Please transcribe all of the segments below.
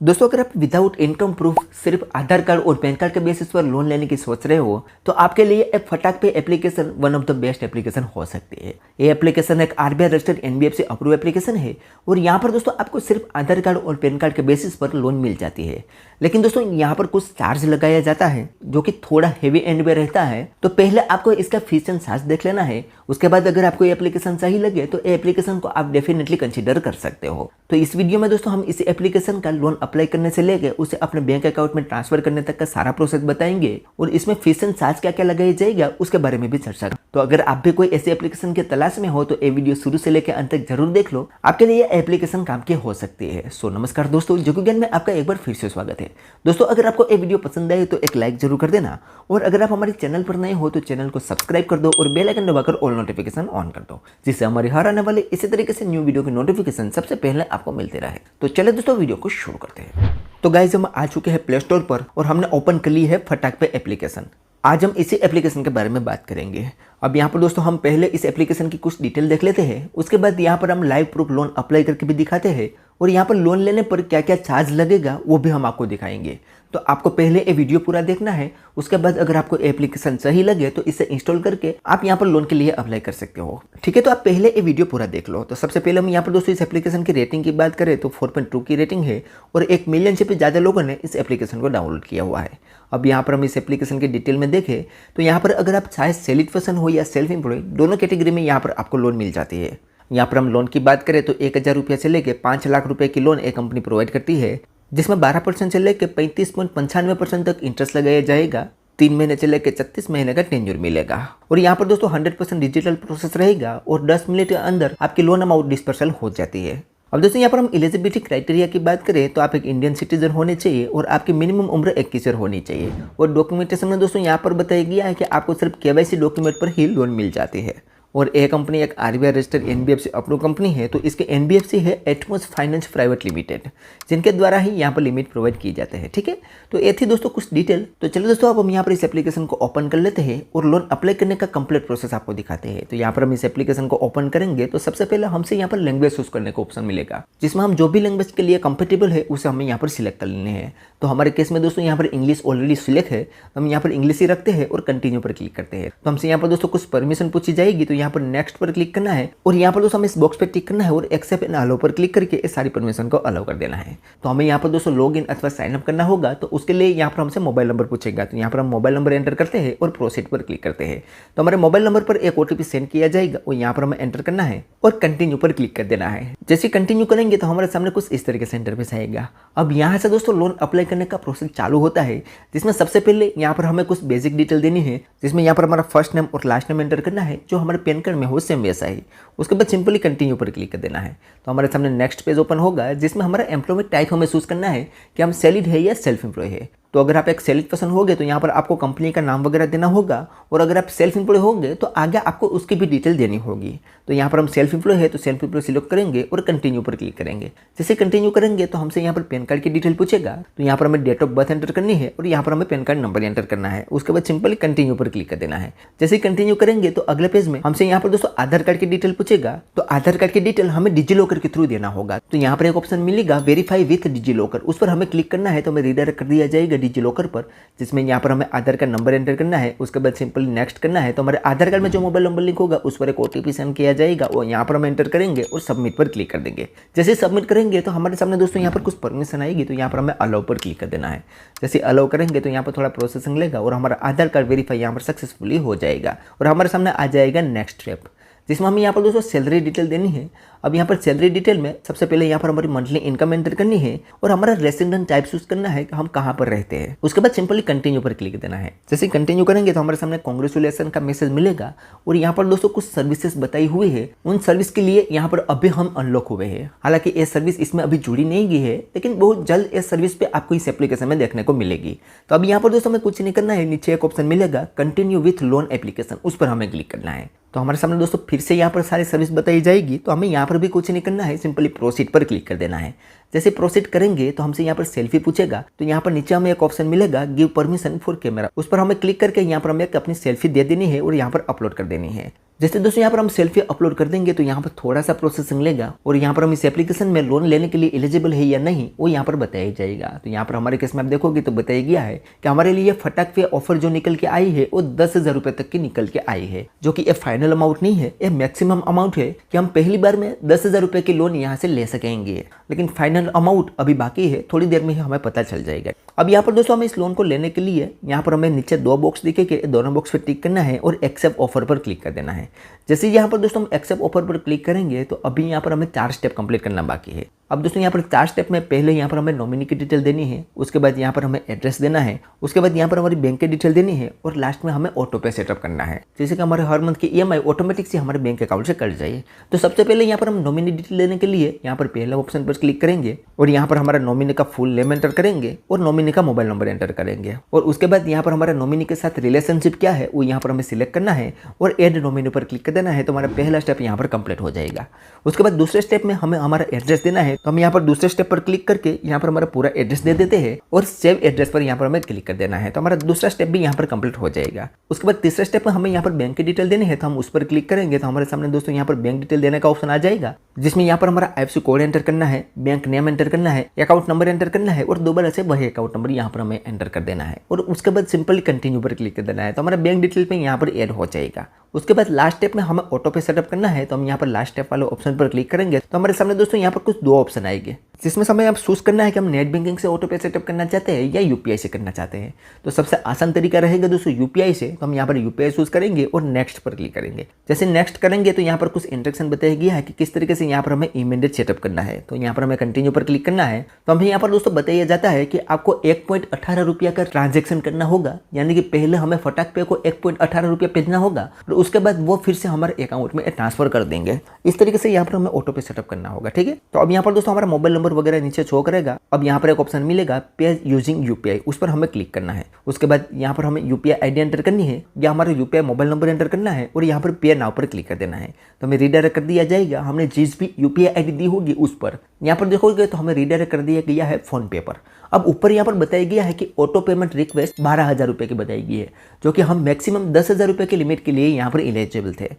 दोस्तों अगर आप विदाउट इनकम प्रूफ सिर्फ आधार कार्ड और पैन कार्ड के बेसिस पर लोन लेने की सोच रहे हो तो आपके लिए एक फटाक पे application one of the best application हो सकती है। ये एप्लीकेशन एक RBI registered NBFC approve application है और यहाँ पर दोस्तों आपको सिर्फ आधार कार्ड और पैन कार्ड के बेसिस पर लोन मिल जाती है। लेकिन दोस्तों यहाँ पर कुछ चार्ज लगाया जाता है जो कि थोड़ा हेवी एंड में रहता है। तो पहले आपको इसका फीस एंड चार्ज देख लेना है। उसके बाद अगर आपको ये एप्लीकेशन सही लगे तो ये एप्लीकेशन को आप डेफिनेटली कंसीडर कर सकते हो। तो इस वीडियो में दोस्तों हम इस एप्लीकेशन का लोन अप्लाई करने से लेके उसे अपने बैंक अकाउंट में ट्रांसफर करने तक का सारा प्रोसेस बताएंगे और इसमें फीस एंड चार्ज क्या क्या लगाया जाएगा उसके बारे में भी चर्चा। तो अगर आप भी कोई ऐसे एप्लीकेशन की तलाश में हो तो ये वीडियो शुरू से लेकर अंत तक जरूर देख लो, आपके लिए ये एप्लीकेशन काम की हो सकती है। सो नमस्कार दोस्तों, जोगी ज्ञान में आपका एक बार फिर से स्वागत है। दोस्तों अगर आपको ये वीडियो पसंद आए तो एक लाइक जरूर कर देना और अगर आप हमारे चैनल पर नए हो तो चैनल को सब्सक्राइब कर दो और बेल आइकन दबाकर ऑल नोटिफिकेशन ऑन कर दो, जिससे हमारे हर आने वाले इसी तरीके से न्यू वीडियो की नोटिफिकेशन सबसे पहले आपको मिलते रहे। तो चले दोस्तों वीडियो को शुरू करते हैं। तो गाइस हम आ चुके हैं प्ले स्टोर पर और हमने ओपन कर ली है फटाक पे एप्लीकेशन। आज हम इसी एप्लीकेशन के बारे में बात करेंगे। अब यहाँ पर दोस्तों हम पहले इस एप्लीकेशन की कुछ डिटेल देख लेते हैं, उसके बाद यहाँ पर हम लाइव प्रूफ लोन अप्लाई करके भी दिखाते हैं और यहाँ पर लोन लेने पर क्या क्या चार्ज लगेगा वो भी हम आपको दिखाएंगे। तो आपको पहले ये वीडियो पूरा देखना है, उसके बाद अगर आपको एप्लीकेशन सही लगे तो इसे इंस्टॉल करके आप यहाँ पर लोन के लिए अप्लाई कर सकते हो। ठीक है, तो आप पहले ये वीडियो पूरा देख लो। तो सबसे पहले हम यहाँ पर दोस्तों इस एप्लीकेशन की रेटिंग की बात करें तो 4.2 की रेटिंग है और 1 मिलियन से भी ज़्यादा लोगों ने इस एप्लीकेशन को डाउनलोड किया हुआ है। अब यहाँ पर हम इस एप्लीकेशन की डिटेल में देखें तो यहाँ पर अगर आप चाहे सैलरीड पर्सन हो या सेल्फ एम्प्लॉयड, दोनों कैटेगरी में यहाँ पर आपको लोन मिल जाती है। यहाँ पर हम लोन की बात करें तो 1000 रुपये से लेकर 5 लाख रुपए की लोन एक कंपनी प्रोवाइड करती है, जिसमें 12% से लेकर 35.95% तक इंटरेस्ट लगाया जाएगा। 3 महीने से लेकर 36 महीने का टेन्योर मिलेगा और यहाँ पर दोस्तों 100% डिजिटल प्रोसेस रहेगा और 10 मिनट के अंदर आपकी लोन अमाउंट डिस्पर्सल हो जाती है। अब दोस्तों यहाँ पर हम एलिजिबिलिटी क्राइटेरिया की बात करें तो आप एक इंडियन सिटीजन होने चाहिए और आपकी मिनिमम उम्र 21 ईयर होनी चाहिए। और डॉक्यूमेंटेशन में दोस्तों यहाँ पर बताया गया है कि आपको सिर्फ केवाईसी डॉक्यूमेंट पर ही लोन मिल जाती है। और ये कंपनी एक RBI registered NBFC approve company है, तो इसके एनबीएफसी है एटमोस फाइनेंस प्राइवेट लिमिटेड, जिनके द्वारा ही यहाँ पर लिमिट प्रोवाइड की जाते हैं। ठीक है, तो ये थी दोस्तों कुछ डिटेल। तो चलो दोस्तों अब हम यहाँ पर इस एप्लीकेशन को ओपन कर लेते हैं और लोन अप्लाई करने का कंप्लीट प्रोसेस आपको दिखाते हैं। तो यहाँ पर हम इस एप्लीकेशन को ओपन करेंगे तो सबसे पहले हमसे यहाँ पर लैंग्वेज चूज करने का ऑप्शन मिलेगा, जिसमें हम जो भी लैंग्वेज के लिए कंफर्टेबल है उसे हमें यहाँ पर सिलेक्ट कर लेने हैं। तो हमारे केस में दोस्तों यहाँ पर इंग्लिश ऑलरेडी सिलेक्ट है, हम यहाँ पर इंग्लिश ही रखते हैं और कंटिन्यू पर क्लिक करते हैं। तो हमसे यहाँ पर दोस्तों कुछ परमिशन पूछी जाएगी, तो यहाँ पर नेक्स्ट पर क्लिक करना है और यहाँ पर दोस्तों हमें इस बॉक्स पे टिक करना है और एक्सेप्ट एंड अलाउ पर क्लिक करके इस सारी परमिशन को अलाउ कर देना है। तो हमें यहाँ पर दोस्तों लॉग इन अथवा साइन अप करना होगा, तो उसके लिए यहाँ पर हमसे मोबाइल नंबर पूछेगा। तो यहाँ पर हम मोबाइल नंबर एंटर करते हैं और प्रोसीड पर क्लिक करते हैं। तो हमारे मोबाइल नंबर पर एक ओटीपी सेंड किया जाएगा और यहाँ पर हमें एंटर करना है और कंटिन्यू पर क्लिक कर देना है। जैसे कंटिन्यू करेंगे तो हमारे सामने कुछ इस तरीके से इंटरफेस आएगा। अब यहाँ से दोस्तों लोन अप्लाई करने का प्रोसेस चालू होता है, जिसमें सबसे पहले यहाँ पर हमें कुछ बेसिक डिटेल देनी है, जिसमें यहाँ पर हमारा फर्स्ट नेम और लास्ट नेम एंटर करना है जो हमारे पैन कार्ड में हो सेम वैसा ही। उसके बाद सिंपली कंटिन्यू पर क्लिक कर देना है। तो हमारे सामने नेक्स्ट पेज ओपन होगा, जिसमें हमारा एम्प्लॉयमेंट टाइप हमें चूज करना है कि हम सैलरीड है या सेल्फ एम्प्लॉय है। तो अगर आप एक सैलरीड पर्सन होगे तो यहाँ पर आपको कंपनी का नाम वगैरह देना होगा और अगर आप सेल्फ एम्प्लॉय होंगे तो आगे आपको उसकी भी डिटेल देनी होगी। तो यहाँ पर हम सेल्फ एम्प्लॉय है तो सेल्फ एम्प्लॉय सिलेक्ट करेंगे और कंटिन्यू पर क्लिक करेंगे। जैसे कंटिन्यू करेंगे तो हमसे यहाँ पर पैन कार्ड की डिटेल पूछेगा, तो यहाँ पर हमें डेट ऑफ बर्थ एंटर करनी है और यहाँ पर हमें पैन कार्ड नंबर एंटर करना है। उसके बाद सिंपली कंटिन्यू पर क्लिक कर देना है। जैसे कंटिन्यू करेंगे तो अगले पेज में हमसे यहाँ पर दोस्तों आधार कार्ड की डिटेल पूछेगा, तो आधार कार्ड की डिटेल हमें डिजिलॉकर के थ्रू देना होगा। तो यहाँ पर एक ऑप्शन मिलेगा वेरीफाई विथ डिजिलॉकर, उस पर हमें क्लिक करना है तो हमें रिडायरेक्ट कर दिया जाएगा डिजिलॉकर पर, जिसमें यहाँ पर हमें आधार कार्ड नंबर एंटर करना है। उसके बाद सिंपली नेक्स्ट करना है। तो हमारे आधार कार्ड में जो मोबाइल नंबर लिंक होगा उस पर एक ओटीपी सेंड किया जाएगा और यहाँ पर हम एंटर करेंगे और सबमिट पर क्लिक कर देंगे। जैसे सबमिट करेंगे तो हमारे सामने दोस्तों यहाँ पर कुछ परमिशन आएगी, तो यहाँ पर हमें अलाउ पर क्लिक कर देना है। जैसे अलाउ करेंगे तो यहाँ पर थोड़ा प्रोसेसिंग लेगा और हमारा आधार कार्ड वेरीफाई यहाँ पर सक्सेसफुली हो जाएगा और हमारे सामने आ जाएगा नेक्स्ट स्टेप, जिसमें हमें यहाँ पर दोस्तों सैलरी डिटेल देनी है। अब यहाँ पर सैलरी डिटेल में सबसे पहले यहाँ पर हमारी मंथली इनकम एंटर करनी है और हमारा रेसिडेंट टाइप चूज करना है कि हम कहाँ पर रहते हैं। उसके बाद सिंपली कंटिन्यू पर क्लिक देना है। जैसे कंटिन्यू करेंगे तो हमारे सामने कांग्रेचुलेसन का मैसेज मिलेगा और यहाँ पर दोस्तों कुछ सर्विसेज बताई हुई है। उन सर्विस के लिए यहाँ पर अभी हम अनलॉक हुए हैं। हालांकि ये सर्विस इसमें अभी जुड़ी नहीं गई है, लेकिन बहुत जल्द इस सर्विस पे आपको इस एप्लीकेशन में देखने को मिलेगी। तो अब यहाँ पर दोस्तों हमें कुछ नहीं करना है, नीचे एक ऑप्शन मिलेगा कंटिन्यू विथ लोन एप्लीकेशन, उस पर हमें क्लिक करना है। तो हमारे सामने दोस्तों फिर से यहाँ पर सारी सर्विस बताई जाएगी, तो हमें यहाँ पर भी कुछ नहीं करना है, सिंपली प्रोसीड पर क्लिक कर देना है। जैसे प्रोसीड करेंगे तो हमसे यहाँ पर सेल्फी पूछेगा, तो यहाँ पर नीचे हमें एक ऑप्शन मिलेगा गिव परमिशन फॉर कैमरा, उस पर हमें क्लिक करके यहाँ पर हमें अपनी सेल्फी दे देनी है और यहाँ पर अपलोड कर देनी है। जैसे दोस्तों यहाँ पर हम सेल्फी अपलोड कर देंगे तो यहाँ पर थोड़ा सा प्रोसेसिंग लेगा और यहाँ पर हम इस एप्लीकेशन में लोन लेने के लिए एलिजिबल है या नहीं वो यहाँ पर बताया जाएगा। तो यहाँ पर हमारे केस में आप देखोगे तो बताया गया है कि हमारे लिए फटाक पे ऑफर जो निकल के आई है वो 10,000 रुपये तक की निकल के आई है, जो कि ये फाइनल अमाउंट नहीं है, ये मैक्सिमम अमाउंट है कि हम पहली बार में 10,000 रुपये की लोन यहाँ से ले सकेंगे। लेकिन फाइनल अमाउंट अभी बाकी है, थोड़ी देर में ही हमें पता चल जाएगा। अब यहाँ पर दोस्तों हमें इस लोन को लेने के लिए यहाँ पर हमें नीचे 2 बॉक्स दिखेंगे, दोनों बॉक्स पर टिक करना है और एक्सेप्ट ऑफर पर क्लिक कर देना है। जैसे यहाँ पर दोस्तों हम एक्सेप्ट ऑफर पर क्लिक करेंगे तो अभी यहाँ पर हमें 4 स्टेप कंप्लीट करना बाकी है। अब दोस्तों यहाँ पर 4 स्टेप में पहले यहाँ पर हमें नॉमिनी की डिटेल देनी है, उसके बाद यहाँ पर हमें एड्रेस देना है, उसके बाद यहाँ पर हमारी बैंक की डिटेल देनी है और लास्ट में हमें ऑटो पे सेटअप करना है, जैसे कि हमारे हर मंथ की EMI ऑटोमेटिक से हमारे बैंक अकाउंट से कट जाए। तो सबसे पहले यहाँ पर हम नॉमिनी डिटेल देने के लिए यहाँ पर पहले ऑप्शन पर क्लिक करेंगे और यहाँ पर हमारा नॉमिनी का फुल नेम एंटर करेंगे और नॉमिनी का मोबाइल नंबर एंटर करेंगे और उसके बाद यहाँ पर हमारा नॉमिनी के साथ रिलेशनशिप क्या है वो यहाँ पर हमें सिलेक्ट करना है और एड नॉमिनी पर क्लिक कर देना है। तो हमारा पहला स्टेप यहाँ पर कंप्लीट हो जाएगा। उसके बाद दूसरे स्टेप में हमें हमारा एड्रेस देना है, तो हम यहाँ पर दूसरे स्टेप पर क्लिक करके यहाँ पर हमारा पूरा एड्रेस दे देते हैं और सेव एड्रेस पर यहाँ पर हमें क्लिक कर देना है। तो हमारा दूसरा स्टेप भी यहाँ पर कंप्लीट हो जाएगा। उसके बाद तीसरे स्टेप में हमें यहाँ पर बैंक की डिटेल देनी है, तो हम उस पर क्लिक करेंगे तो हमारे सामने दोस्तों यहाँ पर बैंक डिटेल देने का ऑप्शन आ जाएगा, जिसमें यहाँ पर हमारा IFSC कोड एंटर करना है, बैंक नेम एंटर करना है, अकाउंट नंबर एंटर करना है और दोबारा से वही अकाउंट नंबर यहाँ पर हमें एंटर कर देना है और उसके बाद सिंपली कंटिन्यू पर क्लिक कर देना है। तो हमारा बैंक डिटेल पे यहाँ पर ऐड हो जाएगा। उसके बाद लास्ट स्टेप में हमें ऑटो पे सेटअप करना है, तो हम यहाँ पर लास्ट स्टेप वाले ऑप्शन पर क्लिक करेंगे तो हमारे सामने दोस्तों यहाँ पर कुछ 2 ऑप्शन आएंगे, जिसमें हमें अब चूज करना है कि हम नेट बैंकिंग से ऑटो पे सेटअप करना चाहते हैं या UPI से करना चाहते हैं। तो सबसे आसान तरीका रहेगा दोस्तों UPI से, तो हम यहाँ पर UPI चूज करेंगे और नेक्स्ट पर क्लिक करेंगे। जैसे नेक्स्ट करेंगे तो यहाँ पर कुछ इंस्ट्रक्शन बताया गया है कि किस तरीके से यहाँ पर हमें इमीडिएट सेटअप करना है। तो यहाँ पर हमें कंटिन्यू पर क्लिक करना है, तो हमें यहाँ पर दोस्तों बताया जाता है कि आपको 1.18 रुपया का ट्रांजेक्शन करना होगा, यानी कि पहले हमें फटाक पे को 1.18 रुपया भेजना होगा और उसके बाद वो फिर से हमारे अकाउंट में ट्रांसफर कर देंगे। इस तरीके से यहाँ पर हमें ऑटो पे सेटअप करना होगा, ठीक है। तो अब यहाँ पर दोस्तों हमारा मोबाइल नंबर वगैरह नीचे शो करेगा। अब यहाँ पर एक ऑप्शन मिलेगा पे यूजिंग UPI, उस पर हमें क्लिक करना है। उसके बाद यहाँ पर हमें UPI ID एंटर करनी है या हमारा UPI मोबाइल नंबर एंटर करना है और यहाँ पर पे नाउ पर क्लिक कर देना है। तो हमें रीडायरेक्ट कर दिया जाएगा, हमने जिस भी UPI ID दी होगी उस पर। यहाँ पर देखोगे तो हमें रीडायरेक्ट कर दिया गया है फोन पे पर। अब ऊपर यहाँ पर बताया गया है कि ऑटो पेमेंट रिक्वेस्ट 12,000 रुपये की बताई गई है, जो कि हम मैक्सिमम 10,000 रुपये की लिमिट के लिए यहाँ पर एलिजिबल थे।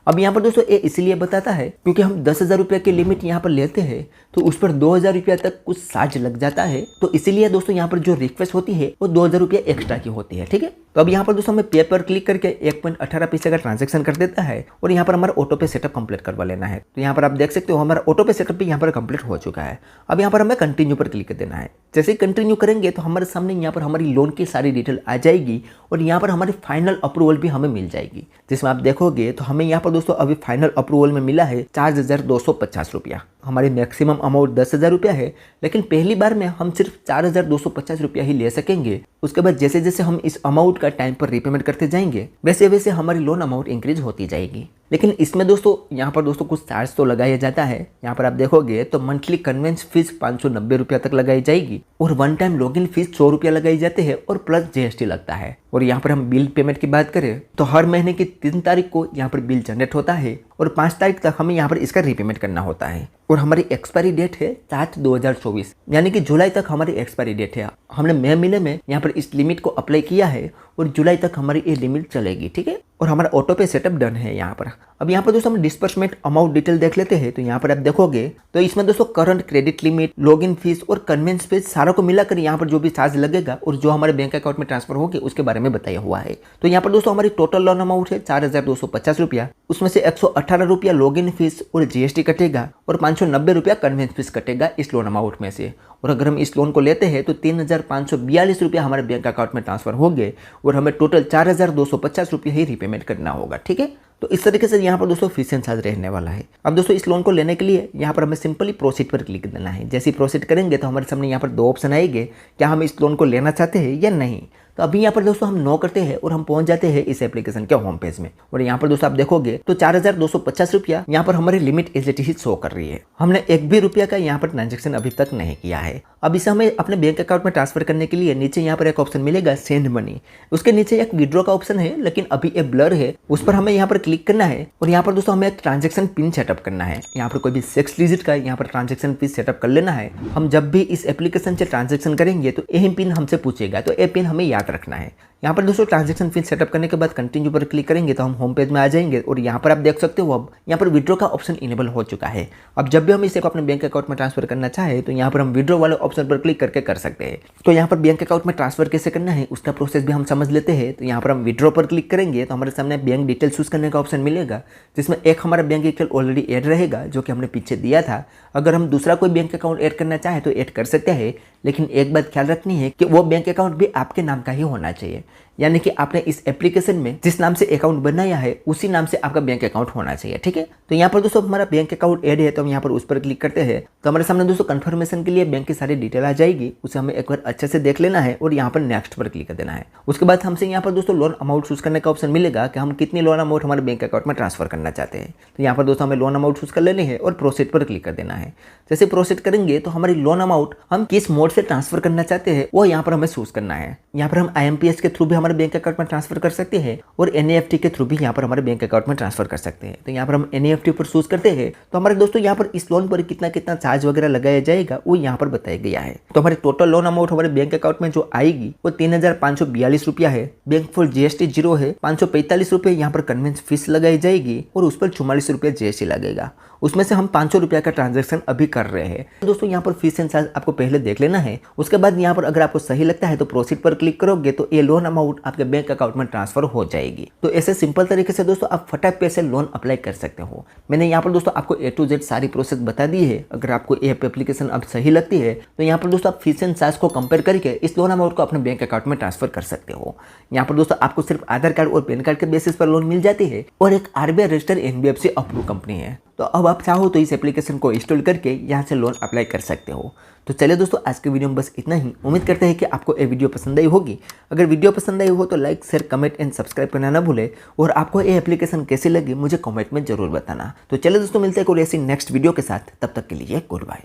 अब यहाँ पर दोस्तों ये इसलिए बताता है क्योंकि हम 10,000 रुपये की लिमिट यहाँ पर लेते हैं तो उस पर 2,000 रुपया तक कुछ चार्ज लग जाता है। तो इसीलिए दोस्तों यहाँ पर जो रिक्वेस्ट होती है वो 2,000 रुपया एक्स्ट्रा की होती है, ठीक है। तो अब यहाँ पर दोस्तों हमें पे पर क्लिक करके 1.18 पैसे का ट्रांजेक्शन कर देता है और यहाँ पर हमारा ऑटो पे सेटअप कंप्लीट करवा लेना है। तो यहाँ पर आप देख सकते हो हमारा ऑटो पे सेटअप भी यहाँ पर कंप्लीट हो चुका है। अब यहाँ पर हमें कंटिन्यू पर क्लिक कर देना है। जैसे ही कंटिन्यू करेंगे तो हमारे सामने यहाँ पर हमारी लोन की सारी डिटेल आ जाएगी और यहाँ पर हमारी फाइनल अप्रूवल भी हमें मिल जाएगी, जिसमें आप देखोगे तो हमें यहाँ पर दोस्तों अभी फाइनल अप्रूवल में मिला है 4,250 रुपया। हमारी मैक्सिमम अमाउंट 10,000 रुपया है, लेकिन पहली बार में हम सिर्फ 4,250 रुपया ही ले सकेंगे। उसके बाद जैसे जैसे हम इस अमाउंट का टाइम पर रीपेमेंट करते जाएंगे वैसे वैसे हमारी लोन अमाउंट इंक्रीज होती जाएगी। लेकिन इसमें दोस्तों यहाँ पर दोस्तों कुछ चार्ज तो लगाया जाता है। यहाँ पर आप देखोगे तो मंथली कन्वेंस फीस 590 रुपया तक लगाई जाएगी और वन टाइम लॉगिन फीस 100 रुपया लगाई जाते हैं और प्लस GST लगता है। और यहाँ पर हम बिल पेमेंट की बात करें तो हर महीने की 3 तारीख को यहाँ पर बिल जनरेट होता है और 5 तारीख तक हमें यहाँ पर इसका रीपेमेंट करना होता है। और हमारी एक्सपायरी डेट है 7/2024, यानी कि जुलाई तक हमारी एक्सपायरी डेट है। हमने मई महीने में यहाँ पर इस लिमिट को अप्लाई किया है और जुलाई तक हमारी ये लिमिट चलेगी, ठीक है। और हमारा ऑटो पे सेटअप डन है यहाँ पर। अब यहाँ पर दोस्तों हम डिस्बर्समेंट अमाउंट डिटेल देख लेते हैं। तो यहाँ पर आप देखोगे तो इसमें दोस्तों current credit limit, login fees और कन्वेंस फीस सारों को मिलाकर यहाँ पर जो भी चार्ज लगेगा और जो हमारे बैंक अकाउंट में ट्रांसफर होगी उसके बारे में बताया हुआ है। तो यहाँ पर दोस्तों हमारी टोटल लोन अमाउंट है 4,250 रुपया, उसमें से 118 रुपया लॉगिन फीस और GST कटेगा और 590 रुपया कन्वेंस फीस कटेगा इस लोन अमाउंट में से। और अगर हम इस लोन को लेते हैं तो 3,542 रुपया हमारे बैंक अकाउंट में ट्रांसफर हो गए और हमें टोटल 4,250 रुपये ही रीपेमेंट करना होगा, ठीक है। तो इस तरीके से यहाँ पर दोस्तों फीस एंड चार्ज रहने वाला है। अब दोस्तों इस लोन को लेने के लिए यहाँ पर हमें सिंपली प्रोसीड पर क्लिक देना है। जैसे ही प्रोसीड करेंगे तो हमारे सामने यहाँ पर 2 ऑप्शन आएंगे, क्या हम इस लोन को लेना चाहते हैं या नहीं। तो अभी यहाँ पर दोस्तों हम नो करते हैं और हम पहुंच जाते हैं इस एप्लीकेशन के होम पेज में। और यहाँ पर दोस्तों आप देखोगे तो 4,250 रुपया यहाँ पर हमारी limit as it is show कर रही है। हमने 1 भी रुपया का यहाँ पर ट्रांजेक्शन अभी तक नहीं किया है। अब इसे हमें अपने बैंक अकाउंट में ट्रांसफर करने के लिए नीचे यहाँ पर एक ऑप्शन मिलेगा सेंड मनी, उसके नीचे एक विड्रॉ का ऑप्शन है, लेकिन अभी ये ब्लर है, उस पर हमें यहाँ पर क्लिक करना है और यहाँ पर दोस्तों हमें एक ट्रांजेक्शन पिन सेटअप करना है। यहाँ पर कोई भी 6 डिजिट का यहाँ पर ट्रांजेक्शन पिन सेटअप कर लेना है। हम जब भी इस एप्लीकेशन से ट्रांजेक्शन करेंगे तो यही पिन हमसे पूछेगा, तो ये पिन हमें याद रखना है। यहाँ पर दोस्तों ट्रांजेक्शन पिन सेटअप करने के बाद कंटिन्यू पर क्लिक करेंगे तो हम होम पेज में आ जाएंगे और यहाँ पर आप देख सकते हो अब यहाँ पर विड्रॉ का ऑप्शन इनेबल हो चुका है। अब जब भी हम इसे अपने बैंक अकाउंट में ट्रांसफर करना चाहे तो यहाँ पर हम विड्रॉ वाले ऑप्शन पर क्लिक करके कर सकते हैं। तो यहाँ पर बैंक अकाउंट में ट्रांसफर कैसे करना है उसका प्रोसेस भी हम समझ लेते हैं। तो यहाँ पर हम विड्रॉ पर क्लिक करेंगे तो हमारे सामने बैंक डिटेल चूज करने का ऑप्शन मिलेगा, जिसमें एक हमारा बैंक डिटेल ऑलरेडी ऐड रहेगा जो कि हमने पीछे दिया था। अगर हम दूसरा कोई बैंक अकाउंट ऐड करना चाहे तो ऐड कर सकते हैं, लेकिन एक बात ख्याल रखनी है कि वो बैंक अकाउंट भी आपके नाम का ही होना चाहिए, यानी कि आपने इस एप्लीकेशन में जिस नाम से अकाउंट बनाया है उसी नाम से आपका बैंक अकाउंट होना चाहिए। ठीक है, तो यहाँ पर दोस्तों हमारा बैंक अकाउंट ऐड है तो हम यहाँ पर उस पर क्लिक करते हैं तो हमारे सामने दोस्तों कंफर्मेशन के लिए बैंक की सारी डिटेल आ जाएगी, उसे हमें एक बार अच्छे से देख लेना है और यहाँ पर नेक्स्ट पर क्लिक कर देना है। उसके बाद हमसे यहाँ पर दोस्तों लोन अमाउंट चूज करने का ऑप्शन मिलेगा कि हम कितनी लोन अमाउंट हमारे बैंक अकाउंट में ट्रांसफर करना चाहते हैं। तो यहाँ पर दोस्तों हमें लोन अमाउंट चूज कर लेनी है और प्रोसीड पर क्लिक कर देना है। जैसे प्रोसीड करेंगे तो हमारी लोन अमाउंट हम किस मोड से ट्रांसफर करना चाहते हैं वो यहाँ पर हमें चूज करना है। यहाँ पर हम IMPS के थ्रू भी हमारे बैंक अकाउंट में ट्रांसफर कर सकते हैं और NEFT के थ्रू भी यहाँ पर हमारे बैंक अकाउंट में ट्रांसफर कर सकते हैं। तो यहाँ पर हम NEFT पर चूज करते हैं तो हमारे दोस्तों यहाँ पर इस लोन पर कितना कितना चार्ज वगैरह लगाया जाएगा वो यहाँ पर बताया गया है। तो हमारी टोटल लोन अमाउंट हमारे बैंक अकाउंट में जो आएगी वो 3,542 रुपया है। बैंक फुल GST 0 है। 545 रुपये यहाँ पर कन्वेंस फीस लगाई जाएगी और उस पर 44 रुपये GST लगेगा। उसमें से हम 500 रुपया का ट्रांजैक्शन अभी कर रहे हैं। तो दोस्तों यहाँ पर फीस एंड चार्ज आपको पहले देख लेना है। उसके बाद यहाँ पर अगर आपको सही लगता है तो प्रोसीड पर क्लिक करोगे तो ये लोन अमाउंट आपके बैंक अकाउंट में ट्रांसफर हो जाएगी। तो ऐसे सिंपल तरीके से दोस्तों आप फटाक पे से लोन अप्लाई कर सकते हो। मैंने यहाँ पर दोस्तों आपको A to Z सारी प्रोसेस बता दी है। अगर आपको ये एप्लीकेशन अब सही लगती है तो यहाँ पर दोस्तों आप फीस एंड चार्ज को कंपेयर करके इस लोन अमाउंट को अपने बैंक अकाउंट में ट्रांसफर कर सकते हो। यहाँ पर दोस्तों आपको सिर्फ आधार कार्ड और पैन कार्ड के बेसिस पर लोन मिल जाती है और एक RBI registered NBFC approve company है। तो अब आप चाहो तो इस एप्लीकेशन को इंस्टॉल करके यहाँ से लोन अप्लाई कर सकते हो। तो चलिए दोस्तों आज के वीडियो में बस इतना ही। उम्मीद करते हैं कि आपको ये वीडियो पसंद आई होगी। अगर वीडियो पसंद आई हो तो like share comment and subscribe करना ना भूले और आपको ये एप्लीकेशन कैसी लगी मुझे कमेंट में जरूर बताना। तो चलिए दोस्तों मिलते हैं कोई ऐसी नेक्स्ट वीडियो के साथ, तब तक के लिए गुड बाय।